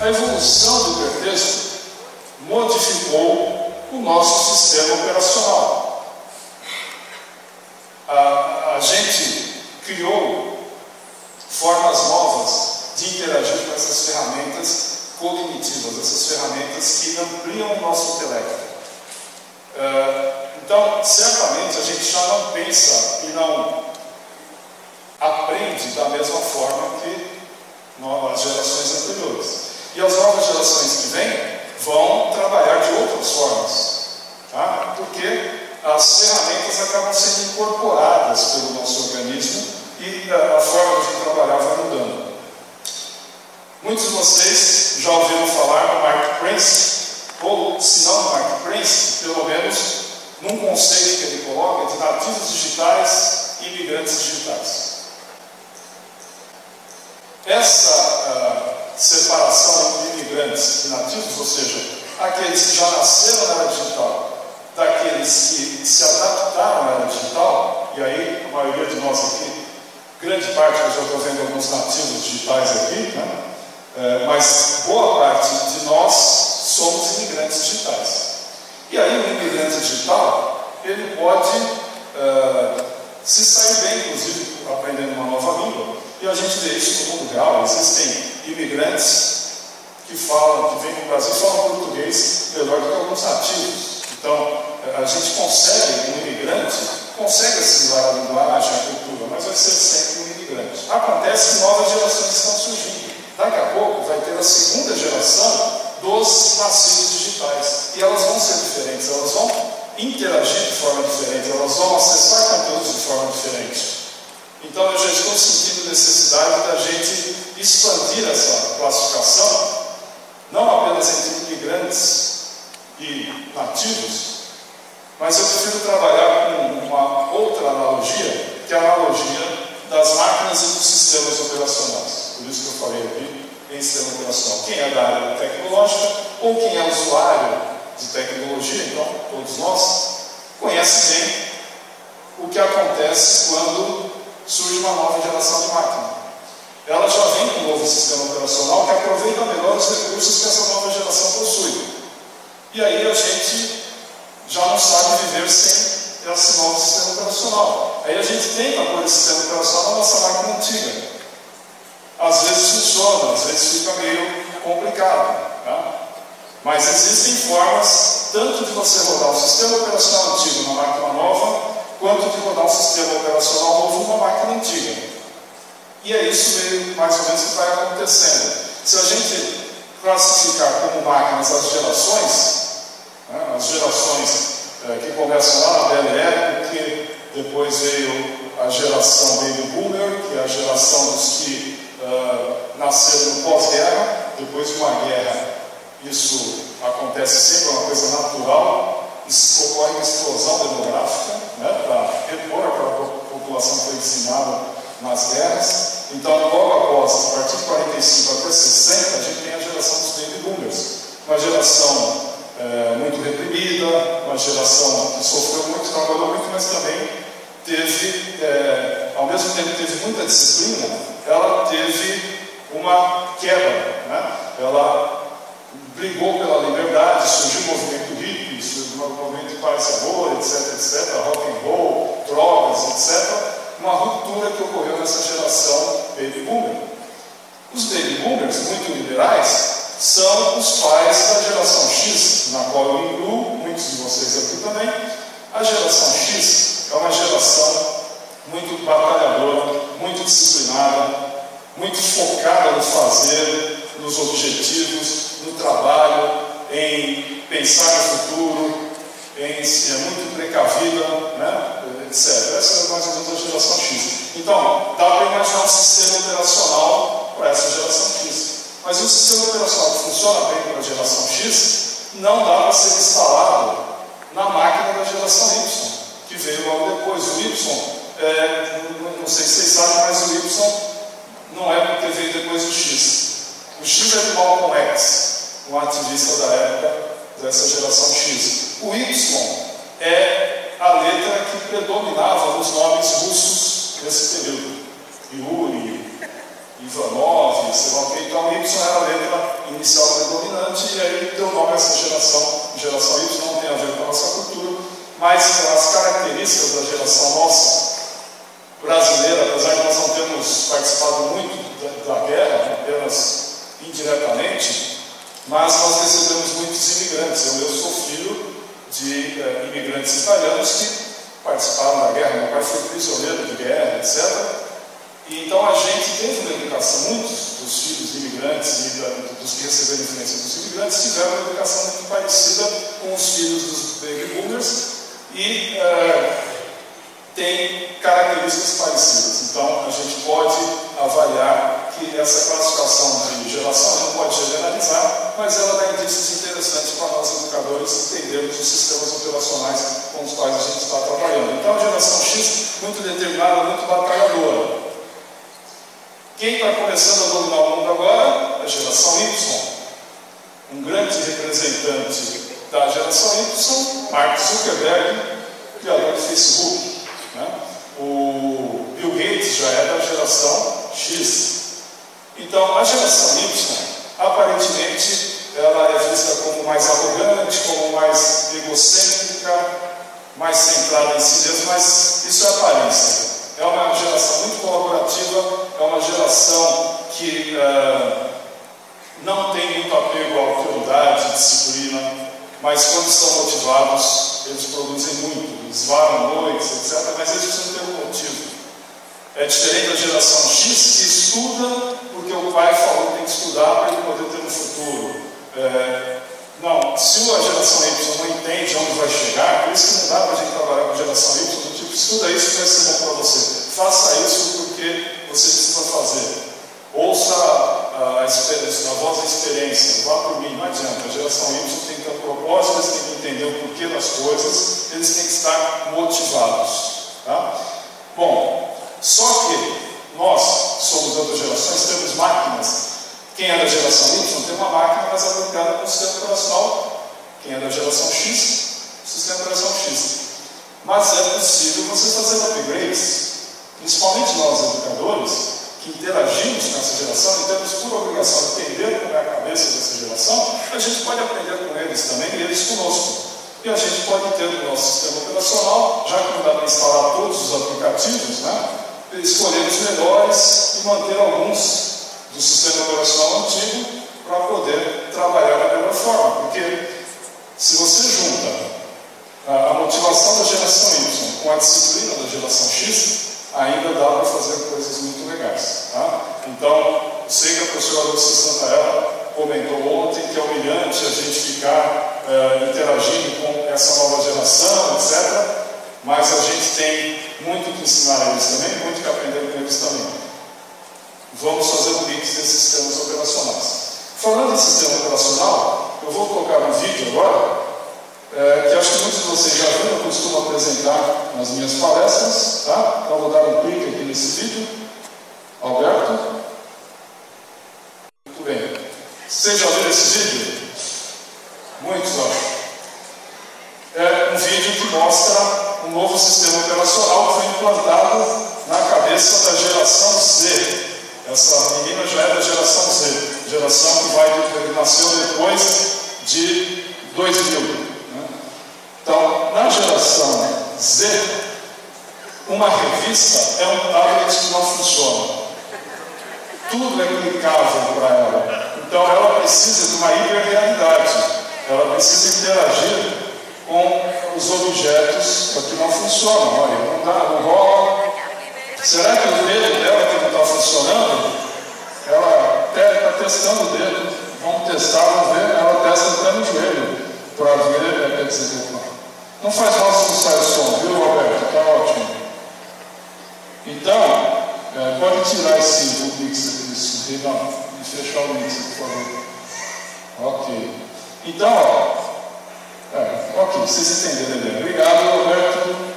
A evolução do hipertexto modificou o nosso sistema operacional. A gente criou formas novas de interagir com essas ferramentas cognitivas, essas ferramentas que ampliam o nosso intelecto. Então, certamente, a gente já não pensa e não aprende da mesma forma que as gerações anteriores. E as novas gerações que vêm vão trabalhar de outras formas, tá? Porque as ferramentas acabam sendo incorporadas pelo nosso organismo e a forma de trabalhar vai mudando. Muitos de vocês já ouviram falar no Mark Prince, ou se não no Mark Prince, pelo menos num conceito que ele coloca de nativos digitais e imigrantes digitais. Essa separação entre imigrantes e nativos, ou seja, aqueles que já nasceram na era digital, daqueles que se adaptaram à era digital, e aí a maioria de nós aqui, grande parte, eu já estou vendo alguns nativos digitais aqui, né? Mas boa parte de nós somos imigrantes digitais. E aí o imigrante digital, ele pode se sair bem, inclusive aprendendo uma nova língua, e a gente vê isso no mundo real. Existem imigrantes que vêm para o Brasil e falam português melhor do que alguns nativos. Então, a gente consegue, um imigrante, consegue assimilar a linguagem, a cultura, mas vai ser sempre um imigrante. Acontece que novas gerações estão surgindo. Daqui a pouco vai ter a segunda geração dos nascidos digitais. E elas vão ser diferentes, elas vão interagir de forma diferente, elas vão acessar conteúdos de forma diferente. Então eu já estou sentindo necessidade da gente expandir essa classificação, não apenas entre imigrantes e nativos, mas eu prefiro trabalhar com uma outra analogia, que é a analogia das máquinas e dos sistemas operacionais. Por isso que eu falei aqui em sistema operacional. Quem é da área tecnológica ou quem é usuário de tecnologia, então todos nós, conhece bem o que acontece quando surge uma nova geração de máquina. Ela já vem com um novo sistema operacional que aproveita melhor os recursos que essa nova geração possui. E aí a gente já não sabe viver sem esse novo sistema operacional. Aí a gente tenta pôr esse sistema operacional na nossa máquina antiga. Às vezes funciona, às vezes fica meio complicado, tá? Mas existem formas tanto de você rodar um sistema operacional antigo numa máquina nova, quanto de rodar um sistema operacional novo numa máquina antiga. E é isso meio, mais ou menos, que vai acontecendo. Se a gente classificar como máquinas as gerações, né, as gerações que começam lá na BLR, porque depois veio a geração Baby Boomer, que é a geração dos que nasceram no pós-guerra. Depois de uma guerra, isso acontece sempre, é uma coisa natural, ocorre uma explosão demográfica, né, para repor aquela população que foi dizimada nas guerras. Então, logo após, a partir de 45 até 60, a gente tem a geração dos Baby Boomers, uma geração muito reprimida, uma geração que sofreu muito, trabalhou muito, mas também teve, ao mesmo tempo que teve muita disciplina, ela teve uma quebra, né? Ela brigou pela liberdade, surgiu o movimento hippie, surgiu o movimento de paz e amor, etc, rock and roll, drogas, etc. Uma ruptura que ocorreu nessa geração Baby Boomer. Os Baby Boomers, muito liberais, são os pais da geração X, na qual eu incluo muitos de vocês aqui também. A geração X é uma geração muito batalhadora, muito disciplinada, muito focada no fazer, nos objetivos, no trabalho, em pensar no futuro, em ser muito precavida, né, etc. Essa é mais ou menos a geração X. Então, dá para imaginar um sistema operacional para essa geração X. Mas um sistema operacional que funciona bem para a geração X não dá para ser instalado na máquina da geração Y, que veio logo depois. O Y, não sei se vocês sabem, mas o Y não é porque veio depois do X. O X é de Malcolm X, um ativista da época dessa geração X. O Y é a letra que predominava nos nomes russos nesse período. Yuri, Ivanov, sei lá o que. Então, o Y era a letra inicial geração Y não tem a ver com a nossa cultura, mas as características da geração nossa, brasileira, apesar de nós não termos participado muito da guerra, apenas indiretamente, mas nós recebemos muitos imigrantes. Eu sou filho de imigrantes italianos que participaram da guerra. Meu pai foi prisioneiro de guerra, etc. E então a gente teve uma educação, muitos dos filhos de imigrantes e dos que receberam influência dos imigrantes tiveram uma educação muito parecida com os filhos dos baby boomers e tem características parecidas. Então a gente pode avaliar que essa classificação de geração não pode generalizar, mas ela dá indícios interessantes para nós educadores entendermos os sistemas operacionais com os quais a gente está trabalhando. Então a geração X, muito determinada, muito batalhadora. Quem está começando a dominar o mundo agora? A geração Y. Um grande representante da geração Y, Mark Zuckerberg, criador do Facebook. O Bill Gates já é da geração X. Então, a geração Y, aparentemente, ela é vista como mais arrogante, como mais egocêntrica, mais centrada em si mesma, mas isso é aparência. É uma geração muito colaborativa, é uma geração que não tem muito apego à autoridade, disciplina, mas quando estão motivados, eles produzem muito, eles varam noites, etc., mas eles precisam ter um motivo. É diferente da geração X, que estuda porque o pai falou que tem que estudar para ele poder ter um futuro. Não, se a geração Y não entende onde vai chegar, por isso que não dá para a gente trabalhar com a geração Y, do tipo, estuda isso que vai ser bom para você. Faça isso porque você precisa fazer. Ouça a voz da experiência, vá por mim, não adianta. A geração Y tem que ter um propósito, eles têm que entender o porquê das coisas, eles têm que estar motivados. Tá? Bom, só que nós, que somos de outras gerações, temos máquinas. Quem é da geração Y tem uma máquina mais aplicada com o sistema operacional. Quem é da geração X, sistema operacional X. Mas é possível você fazer upgrades, principalmente nós, educadores, que interagimos com essa geração e temos por obrigação de entender como é a cabeça dessa geração, a gente pode aprender com eles também e eles conosco. E a gente pode ter no nosso sistema operacional, já que não dá para instalar todos os aplicativos, escolher os melhores e manter alguns do sistema operacional antigo para poder trabalhar da melhor forma. Porque se você junta a motivação da geração Y com a disciplina da geração X, ainda dá para fazer coisas muito legais. Tá? Então, sei que a professora Lúcia Santaella comentou ontem que é humilhante a gente ficar interagindo com essa nova geração, etc. Mas a gente tem muito que ensinar a eles também, muito que aprender com eles também. Vamos fazer um mix desses sistemas operacionais. Falando em sistema operacional, eu vou colocar um vídeo agora, que acho que muitos de vocês já viram, eu costumo apresentar nas minhas palestras, tá? Então vou dar um clique aqui nesse vídeo. Alberto. Muito bem. Vocês já viram esse vídeo? Muitos, acho. É um vídeo que mostra um novo sistema operacional que foi implantado na cabeça da geração Z. Essa menina já é da geração Z, geração que nasceu depois de 2000. Então, na geração Z, uma revista é um tablet que não funciona. Tudo é clicável para ela. Então, ela precisa de uma hiperrealidade. Ela precisa interagir com os objetos que não funcionam. Olha, não dá, não rola. Será que o dedo dela que não está funcionando? Ela está testando o dedo. Vamos testar, vamos ver. Ela testa até no joelho para ver, quer dizer, não faz mal se não sai o som, viu, Roberto? Está ótimo. Então, pode tirar esse mix aqui desse não, e fechar o mix, por favor. Ok. Então, ok, vocês entenderam a ideia. Obrigado, Roberto.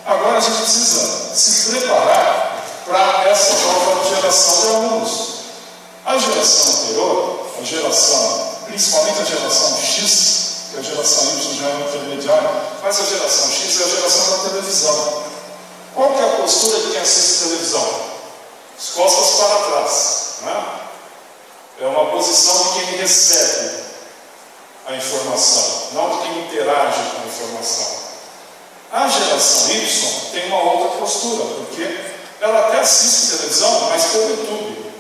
Agora a gente precisa se preparar para essa nova geração de alunos. A geração anterior, principalmente a geração X, que a geração Y já é intermediária, mas a geração X é a geração da televisão. Qual que é a postura de quem assiste televisão? As costas para trás. É uma posição de quem recebe a informação, não de quem informação. A geração Y tem uma outra postura, porque ela até assiste televisão, mas pelo YouTube,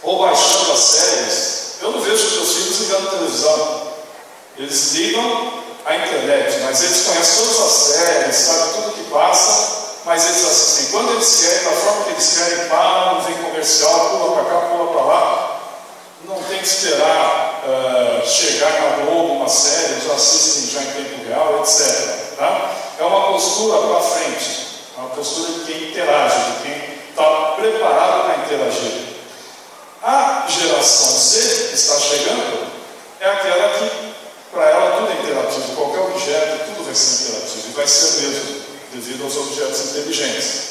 ou baixando as séries. Eu não vejo meus filhos ligando televisão. Eles ligam a internet, mas eles conhecem todas as séries, sabem tudo que passa, mas eles assistem quando eles querem, da forma que eles querem, param, vem comercial, pula para cá, pula para lá. Não tem que esperar chegar na Globo uma série, eles assistem já em tempo real, etc. Tá? É uma postura para frente, uma postura de quem interage, de quem está preparado para interagir. A geração Z que está chegando é aquela que, para ela, tudo é interativo, qualquer objeto, tudo vai ser interativo, e vai ser mesmo, devido aos objetos inteligentes.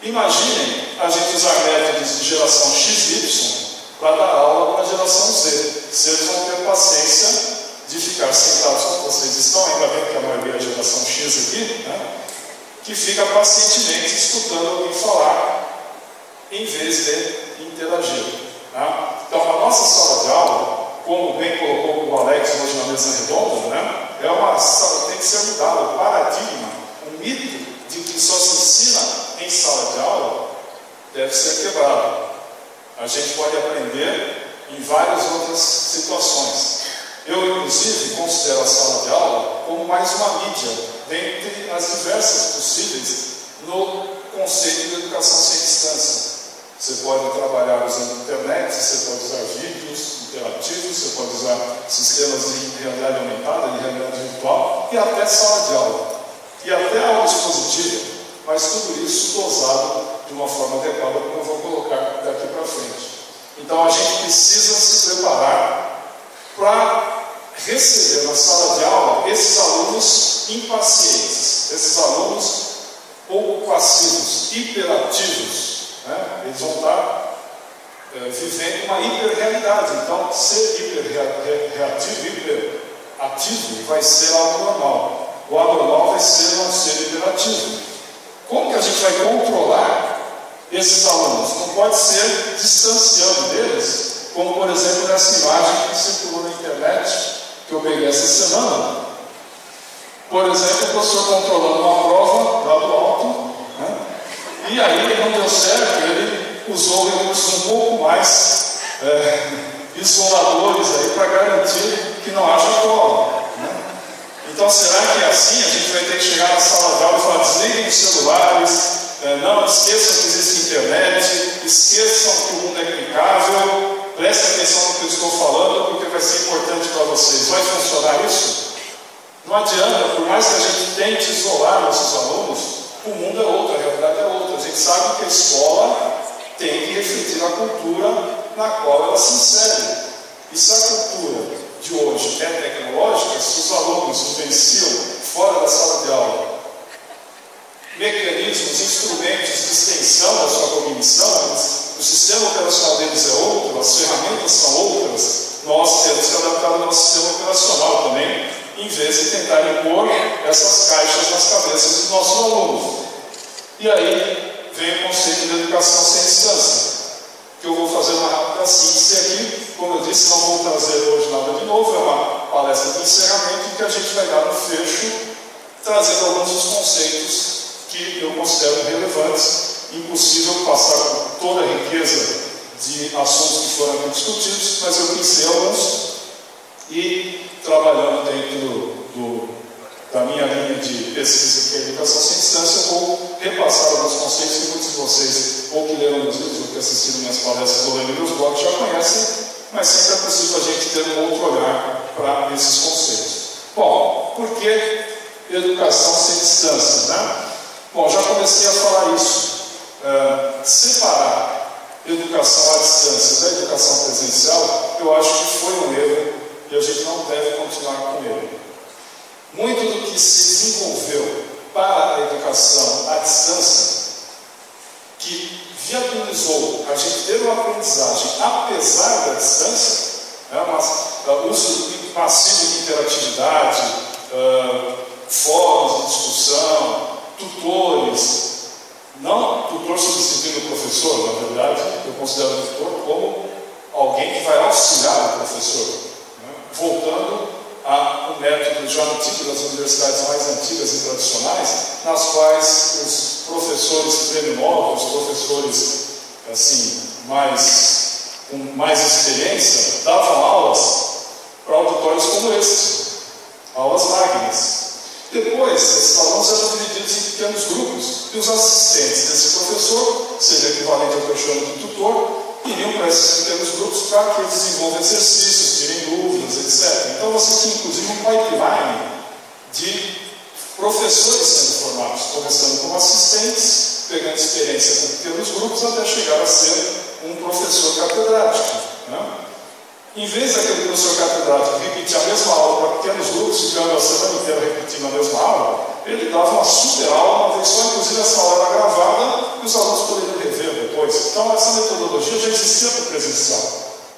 Imaginem a gente usar métodos de geração XY para dar aula para a geração Z. Se eles vão ter paciência de ficar sentados como vocês estão, ainda bem que a maioria é a geração X aqui, né? Que fica pacientemente escutando alguém falar, em vez de interagir. Tá? Então, a nossa sala de aula, como bem colocou o Alex hoje na mesa redonda, né? É uma sala, tem que ser mudado o paradigma, o mito de que só se ensina em sala de aula deve ser quebrado. A gente pode aprender em várias outras situações. Eu, inclusive, considero a sala de aula como mais uma mídia, dentre as diversas possíveis no conceito de educação sem distância. Você pode trabalhar usando internet, você pode usar vídeos interativos, você pode usar sistemas de realidade aumentada, de realidade virtual, e até sala de aula, e até aula expositiva, mas tudo isso dosado de uma forma adequada, como eu vou colocar daqui para frente. Então a gente precisa se preparar para receber na sala de aula esses alunos impacientes, esses alunos pouco passivos, hiperativos. Né? Eles vão estar vivendo uma hiperrealidade. Então, ser hiperreativo, hiperativo, vai ser algo normal. O anormal vai ser não ser hiperativo. Como que a gente vai controlar esses alunos? Não pode ser distanciando deles, como por exemplo nessa imagem que circulou na internet, que eu peguei essa semana. Por exemplo, o professor controlando uma prova lá do alto, né? E aí não deu certo, ele usou recursos um pouco mais isoladores aí para garantir que não haja cola. Né? Então, será que é assim? A gente vai ter que chegar na sala de aula e falar: desliguem os celulares, não esqueçam que existe internet, esqueçam que o mundo é clicável, prestem atenção no que eu estou falando, porque vai ser importante para vocês. Vai funcionar isso? Não adianta, por mais que a gente tente isolar nossos alunos, o mundo é outro, a realidade é outra. A gente sabe que a escola tem que refletir a cultura na qual ela se insere. E se a cultura de hoje é tecnológica, se os alunos vivenciam fora da sala de aula mecanismos, instrumentos de extensão da sua cognição, o sistema operacional deles é outro, as ferramentas são outras, nós temos que adaptar o nosso sistema operacional também, em vez de tentar impor essas caixas nas cabeças dos nossos alunos. E aí vem o conceito de educação sem distância, que eu vou fazer uma rápida síntese aqui. Como eu disse, não vou trazer hoje nada de novo, é uma palestra de encerramento em que a gente vai dar no fecho, trazendo alguns dos conceitos que eu considero relevantes. Impossível passar por toda a riqueza de assuntos que foram aqui discutidos, mas eu pensei alguns e, trabalhando dentro da minha linha de pesquisa, que é a educação sem distância, eu vou repassar alguns conceitos que muitos de vocês, ou que leram meus livros, ou que assistiram minhas palestras, ou leram meus blogs, já conhecem, mas sempre é possível a gente ter um outro olhar para esses conceitos. Bom, por que educação sem distância, né? Bom, já comecei a falar isso. Separar educação à distância da educação presencial, eu acho que foi um erro e a gente não deve continuar com ele. Muito do que se desenvolveu para a educação à distância, que viabilizou a gente ter uma aprendizagem apesar da distância, o uso massivo de interatividade, fóruns de discussão, tutores, não tutor substituindo o professor, na verdade, eu considero o tutor como alguém que vai auxiliar o professor, né? Voltando a um método já antigo das universidades mais antigas e tradicionais, nas quais os professores prêmio Nobel, os professores assim, com mais experiência, davam aulas para auditórios como este, aulas magnas. Depois, esses alunos eram divididos em pequenos grupos, e os assistentes desse professor, seria equivalente ao que eu chamo de tutor, iriam para esses pequenos grupos para que eles desenvolvam exercícios, tirem dúvidas, etc. Então você tinha inclusive um pipeline de professores sendo formados, começando como assistentes, pegando experiência com pequenos grupos, até chegar a ser um professor catedrático, né? Em vez daquele professor catedrático repetir a mesma aula para pequenos grupos, ficando a semana inteira repetindo a mesma aula, ele dava uma super aula, uma vez só, inclusive essa aula era gravada e os alunos poderiam rever depois. Então essa metodologia já existia para o presencial.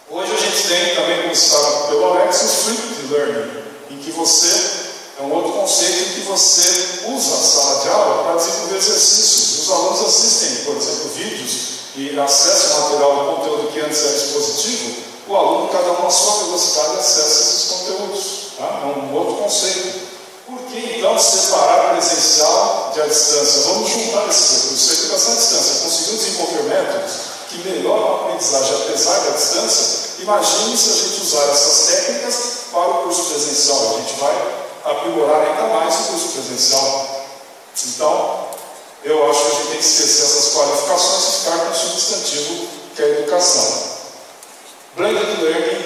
Hoje a gente tem também, como citado pelo Alex, o flipped learning, em que é um outro conceito em que você usa a sala de aula para desenvolver exercícios. Os alunos assistem, por exemplo, vídeos e acessam material e conteúdo que antes era expositivo. O aluno, cada um à sua velocidade, acessa esses conteúdos. Tá? É um outro conceito. Por que, então, separar presencial de à distância? Vamos juntar esses recursos. A educação à distância conseguiu desenvolver métodos que melhoram a aprendizagem apesar da distância. Imagine se a gente usar essas técnicas para o curso presencial. A gente vai aprimorar ainda mais o curso presencial. Então, eu acho que a gente tem que esquecer essas qualificações e ficar com o substantivo que é a educação. Blended Learning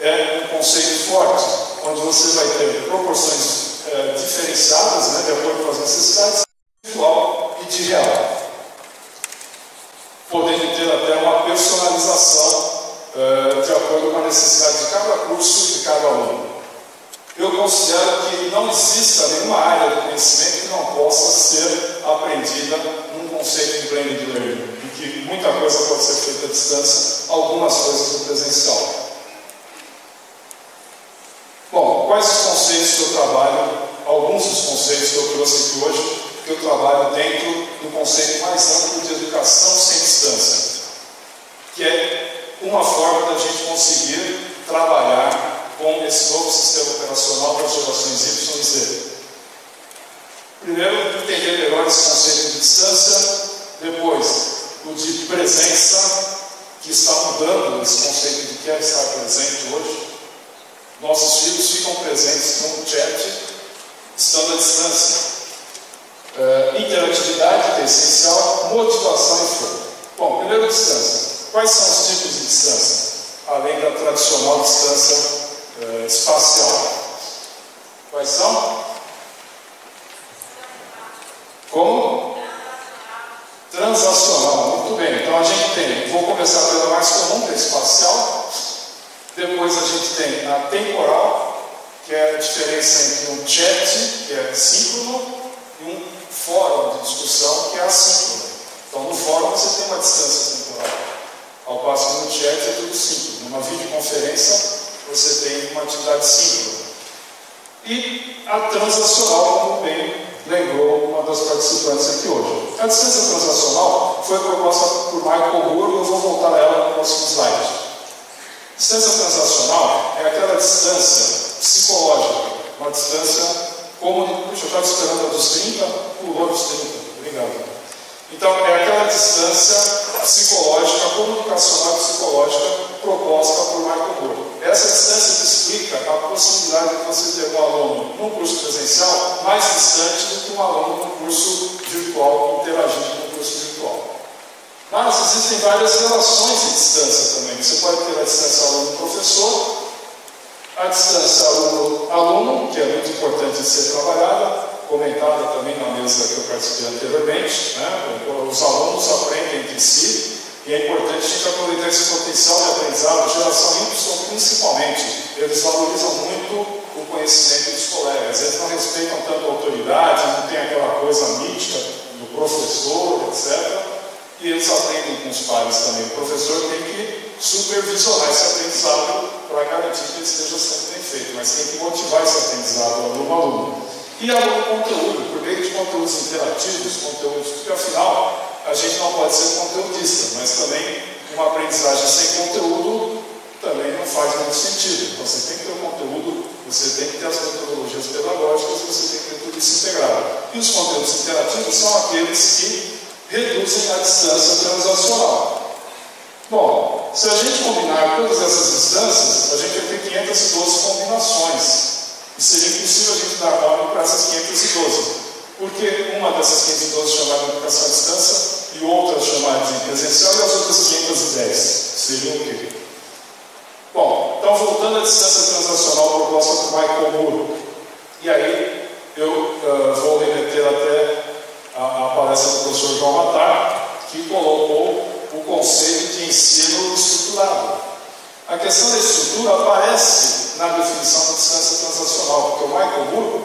é um conceito forte, onde você vai ter proporções diferenciadas, né, de acordo com as necessidades, virtual e de real, podendo ter até uma personalização de acordo com a necessidade de cada curso e de cada aluno. Eu considero que não exista nenhuma área do conhecimento que não possa ser aprendida num conceito de Blended Learning, em que muita coisa pode ser feita à distância, algumas coisas no presencial. Bom, quais os conceitos que eu trabalho? Alguns dos conceitos que eu trouxe aqui hoje, que eu trabalho dentro do conceito mais amplo de educação sem distância, que é uma forma da gente conseguir trabalhar com esse novo sistema operacional das gerações Y e Z. Primeiro, entender melhor esse conceito de distância, depois, o de presença, que está mudando esse conceito de quer estar presente hoje. Nossos filhos ficam presentes no chat, estando à distância. Interatividade, que é essencial, motivação e foco. Bom, primeiro, distância. Quais são os tipos de distância? Além da tradicional distância espacial. Quais são? Como? Transacional. Muito bem. Então a gente tem, vou começar pela mais comum, que é espacial. Depois a gente tem a temporal, que é a diferença entre um chat, que é síncrono, e um fórum de discussão, que é assíncrono. Então no fórum você tem uma distância temporal, ao passo que no chat é tudo síncrono. Numa videoconferência você tem uma atividade síncrona. E a transacional, como bem lembrou uma das participantes aqui hoje. A distância transacional foi proposta por Michael Moore e eu vou voltar a ela no próximo slide. Distância transacional é aquela distância psicológica, uma distância comunicativa. Puxa, eu estava esperando a dos 30, pulou dos 30. Obrigado. Então, é aquela distância psicológica, comunicacional e psicológica proposta por Michael Moore. Essa distância explica a possibilidade de você ter um aluno num curso presencial mais distante do que um aluno num curso virtual, interagindo com o curso virtual. Mas existem várias relações de distância também. Você pode ter a distância aluno-professor, a distância aluno-aluno, que é muito importante de ser trabalhada, comentada também na mesa que eu participei anteriormente, né? Os alunos aprendem entre si e é importante a gente aproveitar esse potencial de aprendizado. A geração Y, principalmente, eles valorizam muito o conhecimento dos colegas, eles não respeitam tanto a autoridade, não tem aquela coisa mítica do professor, etc. E eles aprendem com os pares também. O professor tem que supervisionar esse aprendizado para garantir que ele esteja sendo bem feito, mas tem que motivar esse aprendizado aluno-aluno. E aluno-conteúdo, por meio de conteúdos interativos, conteúdos, porque afinal a gente não pode ser conteudista, mas também uma aprendizagem sem conteúdo também não faz muito sentido. Então você tem que ter o conteúdo, você tem que ter as metodologias aqueles que reduzem a distância transacional. Bom, se a gente combinar todas essas distâncias, a gente vai ter 512 combinações. E seria impossível a gente dar nome para essas 512. Porque uma dessas 512 chamada de educação à distância e outra chamada de presencial e as outras 510. Seriam o quê? Bom, então voltando à distância transacional proposta por Michael Moore. E aí eu vou remeter até a palestra do professor João Matar, que colocou o conceito de ensino estruturado. A questão da estrutura aparece na definição da distância transacional, porque o Michael Moore,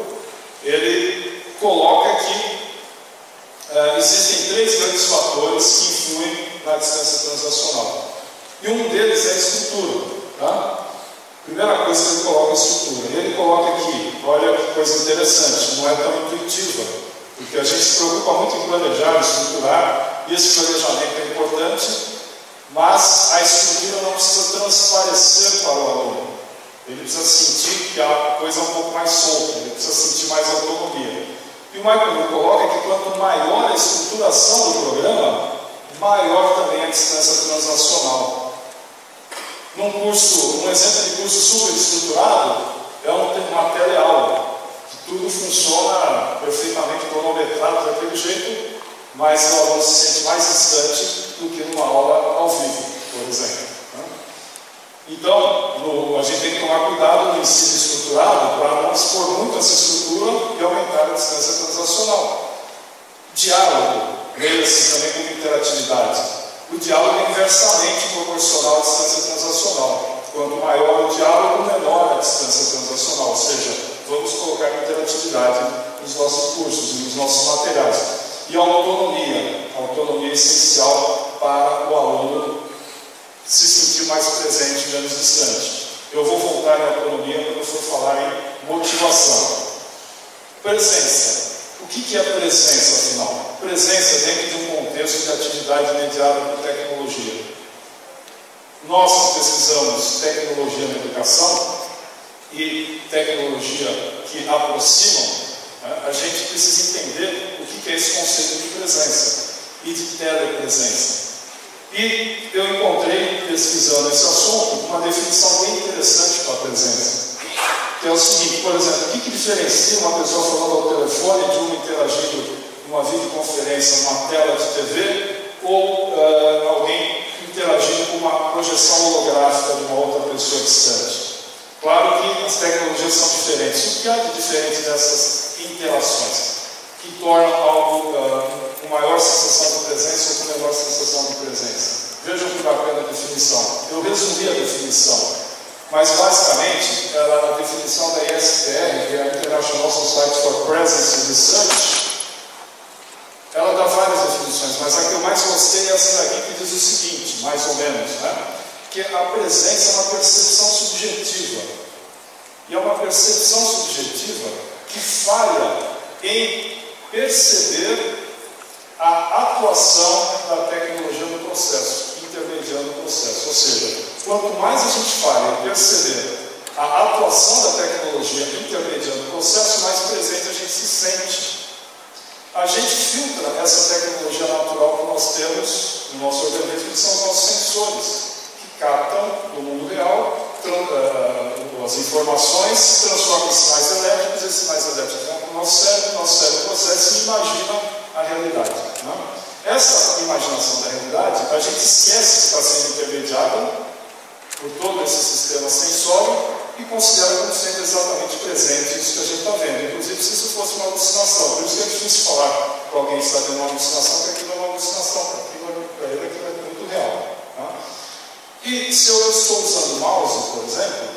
ele coloca que existem 3 grandes fatores que influem na distância transacional. E um deles é a estrutura. Tá? Primeira coisa que ele coloca é a estrutura. Ele coloca aqui, olha que coisa interessante, não é tão intuitiva, porque a gente se preocupa muito em planejar, estruturar, e esse planejamento é importante, mas a estrutura não precisa transparecer para o aluno. Ele precisa sentir que a coisa é um pouco mais solta, ele precisa sentir mais autonomia. E o Michael Moore coloca que quanto maior a estruturação do programa, maior também a distância transacional. Um exemplo de curso super estruturado é uma teleaula, que tudo funciona perfeitamente cronometrado daquele jeito, mas o aluno se sente mais distante do que numa aula ao vivo, por exemplo. Então, a gente tem que tomar cuidado no ensino estruturado para não expor muito essa estrutura e aumentar a distância transacional. Diálogo, leia-se também como interatividade. O diálogo é inversamente proporcional à distância transacional. Quanto maior o diálogo, menor a distância transacional. Ou seja, vamos colocar interatividade nos nossos cursos e nos nossos materiais. E a autonomia. A autonomia é essencial para o aluno se sentir mais presente e menos distante. Eu vou voltar em autonomia quando eu for falar em motivação. Presença. O que é presença, afinal? Presença dentro de um contexto de atividade mediada por tecnologia. Nós que pesquisamos tecnologia na educação e tecnologia que aproximam, a gente precisa entender o que é esse conceito de presença e de telepresença. E eu encontrei, pesquisando esse assunto, uma definição bem interessante para a presença. Que é o seguinte, por exemplo, o que diferencia uma pessoa falando ao telefone de uma interagindo numa videoconferência, numa tela de TV, ou alguém interagindo com uma projeção holográfica de uma outra pessoa distante? Claro que as tecnologias são diferentes. O que há de diferente dessas interações? Que tornam algo com maior sensação de presença ou com menor sensação de presença? Vejam que bacana a definição. Eu resumi a definição. Mas, basicamente, a definição da ISPR, que é a International Society for Presence Research, ela dá várias definições, mas a que eu mais gostei é essa daqui que diz o seguinte, mais ou menos, que a presença é uma percepção subjetiva. E é uma percepção subjetiva que falha em perceber a atuação da tecnologia no processo, intermediando o processo. Ou seja, quanto mais a gente falha em perceber a atuação da tecnologia intermediando o processo, mais presente a gente se sente. A gente filtra essa tecnologia natural que nós temos no nosso organismo, que são os nossos sensores, que captam do mundo real as informações, transformam em sinais elétricos, esses sinais elétricos vão para o nosso cérebro processa e imagina a realidade. Essa imaginação da realidade, a gente esquece que está sendo intermediada por todo esse sistema sensório e considera como sendo exatamente presente isso que a gente está vendo. Inclusive, se isso fosse uma alucinação. Por isso que é difícil falar para alguém que está tendo uma alucinação que aquilo é uma alucinação, para ele aquilo é muito real. E se eu estou usando o mouse, por exemplo,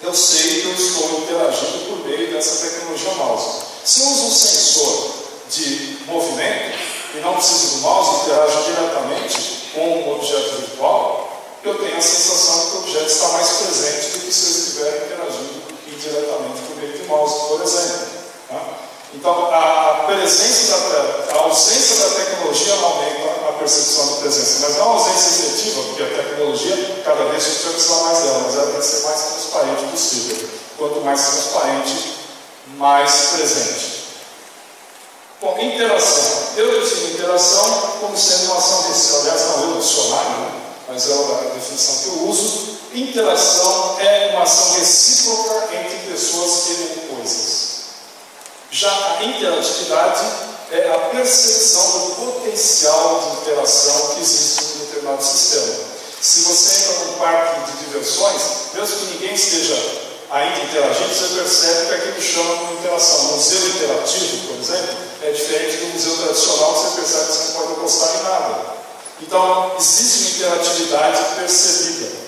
eu sei que eu estou interagindo por meio dessa tecnologia mouse. Se eu uso um sensor de movimento e não preciso do mouse, interajo diretamente com um objeto virtual, eu tenho a sensação de que o objeto está mais presente do que se eu estiver interagindo indiretamente por meio do mouse, por exemplo. Então, a ausência da tecnologia aumenta a percepção de presença, mas não a ausência efetiva, porque a tecnologia, cada vez a gente vai precisar mais dela, mas ela tem que ser mais transparente possível. Quanto mais transparente, mais presente. Bom, interação. Eu defino interação como sendo uma ação recíproca. Aliás, não é o dicionário, né? Mas é a definição que eu uso. Interação é uma ação recíproca entre pessoas e coisas. Já a interatividade é a percepção do potencial de interação que existe em um determinado sistema. Se você entra num parque de diversões, mesmo que ninguém esteja ainda interagindo, você percebe que aquilo chama de interação. Um museu interativo, por exemplo, é diferente do museu tradicional, que você percebe que você não pode encostar em nada. Então, existe uma interatividade percebida.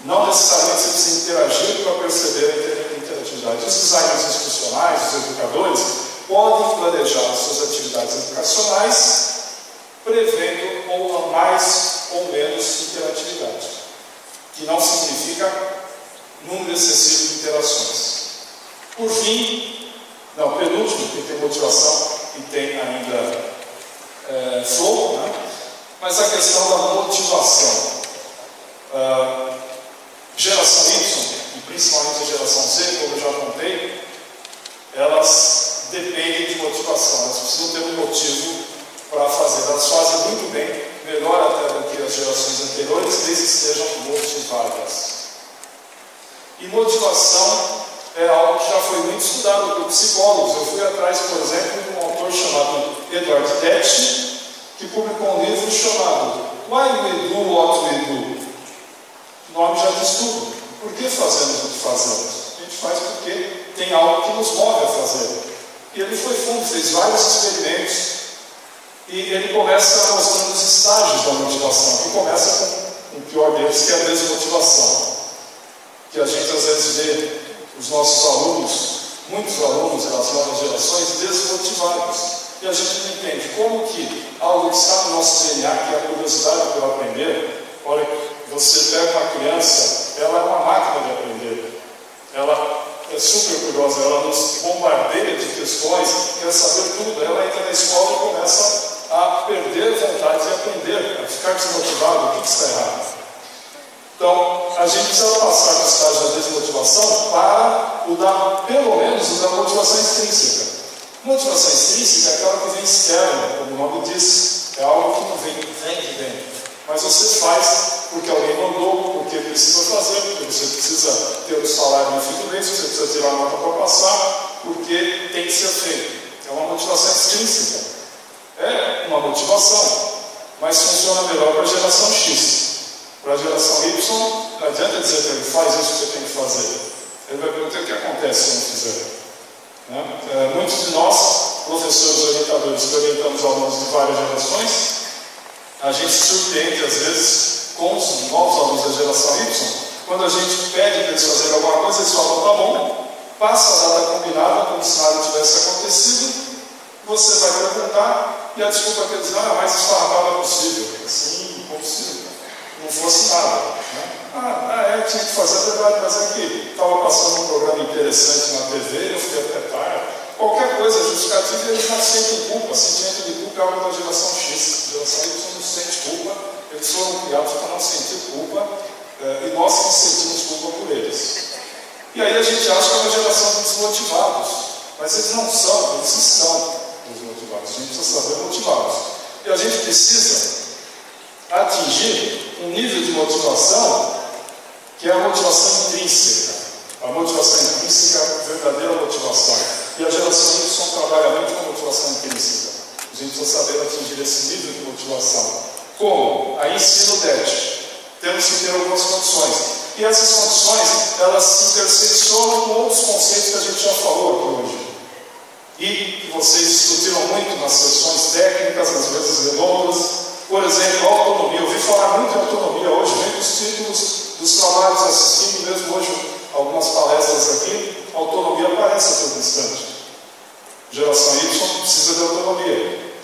Não necessariamente você precisa interagir para perceber a interatividade. Os designers institucionais, os educadores, podem planejar as suas atividades educacionais prevendo ou mais ou menos interatividade, que não significa número excessivo de interações. Por fim, não, penúltimo, que tem motivação e tem ainda flow, né? Mas a questão da motivação. Geração Y, e principalmente a geração Z, como eu já contei, elas dependem de motivação, elas precisam ter um motivo para fazer. Elas fazem muito bem, melhor até do que as gerações anteriores, desde que sejam motivadas. E motivação é algo que já foi muito estudado por psicólogos. Eu fui atrás, por exemplo, de um autor chamado Edward Deci, que publicou um livro chamado Why We Do What We Do. O nome já diz tudo. Por que fazemos o que fazemos? A gente faz porque tem algo que nos move a fazer. E ele foi fundo, fez vários experimentos, e ele começa mostrando os estágios da motivação, que começa com o pior deles, que é a desmotivação. Que a gente às vezes vê os nossos alunos, muitos alunos das novas gerações, desmotivados. E a gente não entende como que algo que está no nosso DNA, que é a curiosidade por aprender. Olha, você pega uma criança, ela é uma máquina de aprender. Ela é super curiosa, ela nos bombardeia de questões, quer saber tudo. Ela entra na escola e começa a perder vontade de aprender, a ficar desmotivado. O que está errado? Então, a gente precisa passar do estágio da desmotivação para o da, pelo menos, o da motivação extrínseca. Motivação extrínseca é aquela que vem externa, como o nome diz, é algo que não vem de dentro. Mas você faz porque alguém mandou, porque precisa fazer, porque você precisa ter o salário no fim do mês, você precisa tirar a nota para passar, porque tem que ser feito. É uma motivação extrínseca. É uma motivação, mas funciona melhor para a geração X. Para a geração Y, não adianta dizer para ele, faz isso que você tem que fazer. Ele vai perguntar o que acontece se não fizer. Né? Muitos de nós, professores orientadores, que orientamos alunos de várias gerações, a gente se surpreende, às vezes, com os novos alunos da geração Y. Quando a gente pede para eles fazerem alguma coisa, eles falam, tá bom, passa a data combinada, como se nada tivesse acontecido, você vai perguntar, e a desculpa que eles dão é mais esfarrapada possível. Assim, como se não fosse nada. Né? Tinha que fazer a verdade, mas é que estava passando um programa interessante na TV, eu fui até tarde. Qualquer coisa justificativa, eles não sentem culpa. Sentimento de culpa é algo da geração X. A geração Y não sente culpa, eles foram criados para não sentir culpa, e nós que sentimos culpa por eles. E aí a gente acha que é uma geração de desmotivados, mas eles não são, eles estão desmotivados. A gente precisa saber motivá-los. E a gente precisa atingir um nível de motivação que é a motivação intrínseca. A motivação intrínseca é a verdadeira motivação. E a geração Y trabalha muito com motivação intrínseca. A gente precisa saber atingir esse nível de motivação. Como? A ensino DET. Temos que ter algumas condições. E essas condições, elas se interseccionam com outros conceitos que a gente já falou aqui hoje. E que vocês discutiram muito nas sessões técnicas, nas mesas redondas. Por exemplo, a autonomia. Eu ouvi falar muito de autonomia hoje, vem dos títulos dos trabalhos assistindo, mesmo hoje algumas palestras aqui, a autonomia aparece a todo instante. Geração Y precisa de autonomia.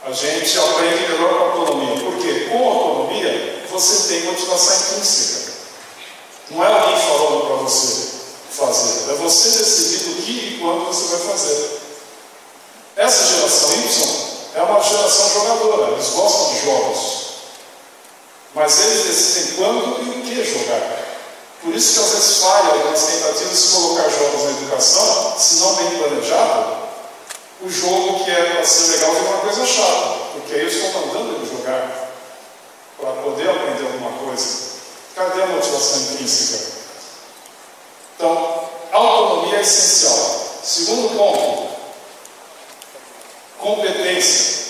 A gente aprende melhor com a autonomia. Por quê? Com a autonomia, você tem motivação intrínseca. Não é alguém falando para você fazer, é você decidir o que e quando você vai fazer. Essa geração Y é uma geração jogadora, eles gostam de jogos. Mas eles decidem quando e o que jogar. Por isso que às vezes falha algumas tentativas de colocar jogos na educação, se não bem planejado, o jogo que é para ser legal vira uma coisa chata, porque aí eu estou mandando ele jogar para poder aprender alguma coisa. Cadê a motivação intrínseca? Então, autonomia é essencial. Segundo ponto, competência.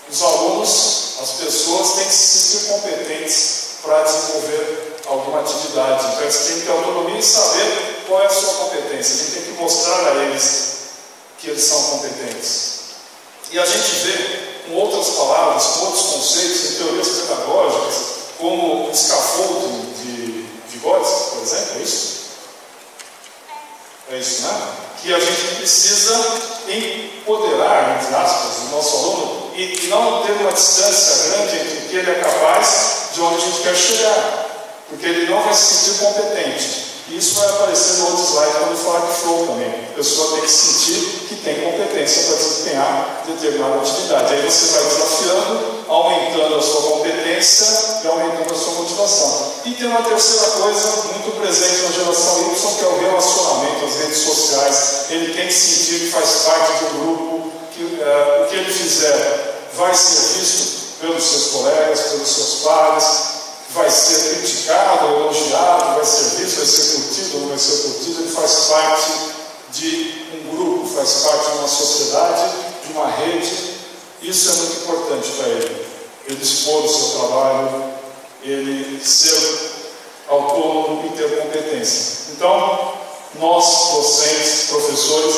Os alunos, as pessoas têm que se sentir competentes para desenvolver alguma atividade. Então, eles têm que ter autonomia e saber qual é a sua competência. A gente tem que mostrar a eles que eles são competentes. E a gente vê, com outras palavras, com outros conceitos, em teorias pedagógicas, como o scaffolding de Vygotsky, por exemplo, é isso? É isso, né? Que a gente precisa empoderar, entre aspas, o nosso aluno e não ter uma distância grande entre o que ele é capaz de onde a gente quer chegar, porque ele não vai se sentir competente. E isso vai aparecer no outro slide quando eu falar de flow também. A pessoa tem que sentir que tem competência para desempenhar determinada atividade. Aí você vai desafiando, aumentando a sua competência e aumentando a sua motivação. E tem uma terceira coisa muito presente na geração Y, que é o relacionamento, as redes sociais. Ele tem que sentir que faz parte do grupo, que o que ele fizer vai ser visto pelos seus colegas, pelos seus pares, vai ser criticado, elogiado, vai ser visto, vai ser curtido, não vai ser curtido. Ele faz parte de um grupo, faz parte de uma sociedade, de uma rede. Isso é muito importante para ele. Ele expor o seu trabalho, ele ser autônomo e ter competência. Então, nós, docentes, professores,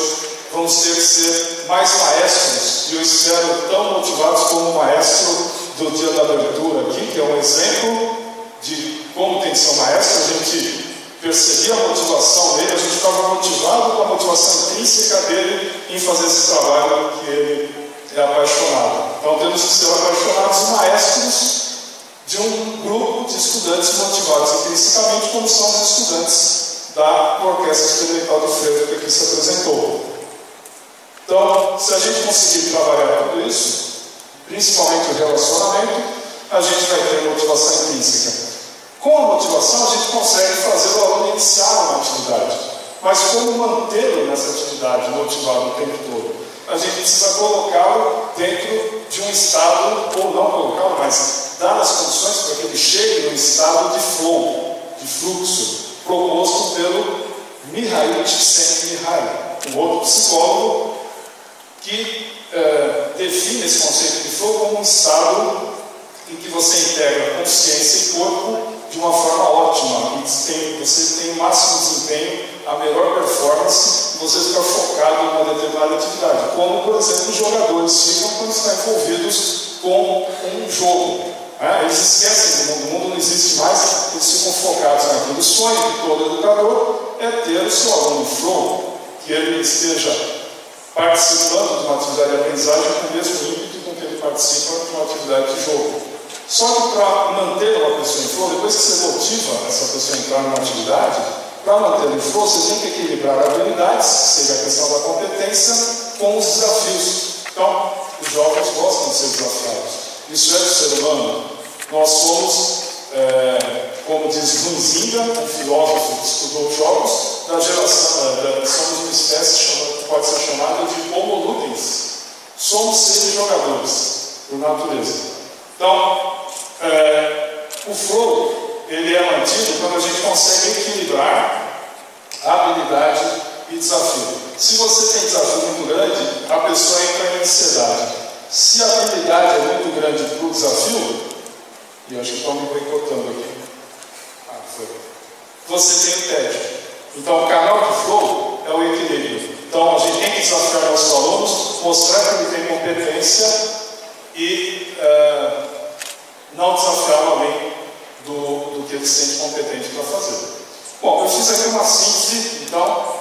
vamos ter que ser mais maestros, e eu espero tão motivados como o maestro do dia da abertura aqui, que é um exemplo de como tem que ser um maestro. A gente percebia a motivação dele, a gente ficava motivado com a motivação intrínseca dele em fazer esse trabalho que ele é apaixonado. Então temos que ser apaixonados e maestros de um grupo de estudantes motivados intrinsecamente, como são os estudantes da Orquestra Experimental do Frevo que aqui se apresentou. Então, se a gente conseguir trabalhar tudo isso, principalmente o relacionamento, a gente vai ter motivação intrínseca. Com a motivação, a gente consegue fazer o aluno iniciar uma atividade. Mas como mantê-lo nessa atividade, motivado o tempo todo? A gente precisa colocá-lo dentro de um estado, ou não colocá-lo, mas dar as condições para que ele chegue num estado de flow, de fluxo, proposto pelo Mihaly Csikszentmihalyi, um outro psicólogo que define esse conceito de flow como um estado em que você integra consciência e corpo de uma forma ótima, e você tem o máximo desempenho, a melhor performance, e você fica focado em uma determinada atividade, como, por exemplo, os jogadores ficam quando estão envolvidos com um jogo. Eles esquecem do mundo, o mundo não existe mais, eles ficam focados naquilo. O sonho de todo educador é ter o seu aluno flow, que ele esteja participando de uma atividade de aprendizagem com o mesmo ímpeto com que ele participa de uma atividade de jogo. Só que para manter uma pessoa em flow, depois que você motiva essa pessoa a entrar numa atividade, para manter em flow, você tem que equilibrar habilidades, que seja a questão da competência, com os desafios. Então, os jovens gostam de ser desafiados. Isso é do ser humano. Nós somos, como diz Hunzinga, um filósofo que estudou jogos, da geração, somos uma espécie que pode ser chamada de Homo ludens. Somos seres jogadores, por natureza. Então, o flow, ele é mantido quando a gente consegue equilibrar habilidade e desafio. Se você tem desafio muito grande, a pessoa entra em ansiedade. Se a habilidade é muito grande para o desafio, e eu acho que estão me boicotando aqui, você tem o tédio. Então, o canal de flow é o equilíbrio. Então, a gente tem que desafiar nossos alunos, mostrar que ele tem competência e não desafiá-lo além do que ele se sente competente para fazer. Bom, eu fiz aqui uma síntese, então,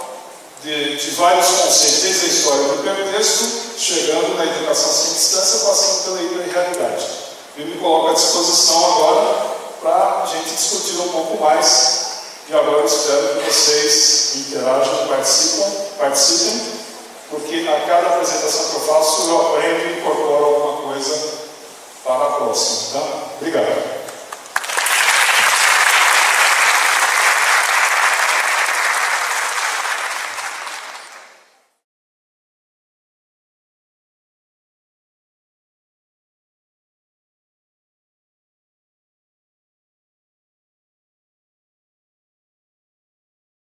de vários conceitos, desde a história do hipertexto, chegando na educação sem distância, passando pela hiperrealidade. Eu me coloco à disposição agora para a gente discutir um pouco mais, e agora eu espero que vocês interajam, participem, porque a cada apresentação que eu faço, eu aprendo e incorporo alguma coisa para a próxima. Tá? Obrigado.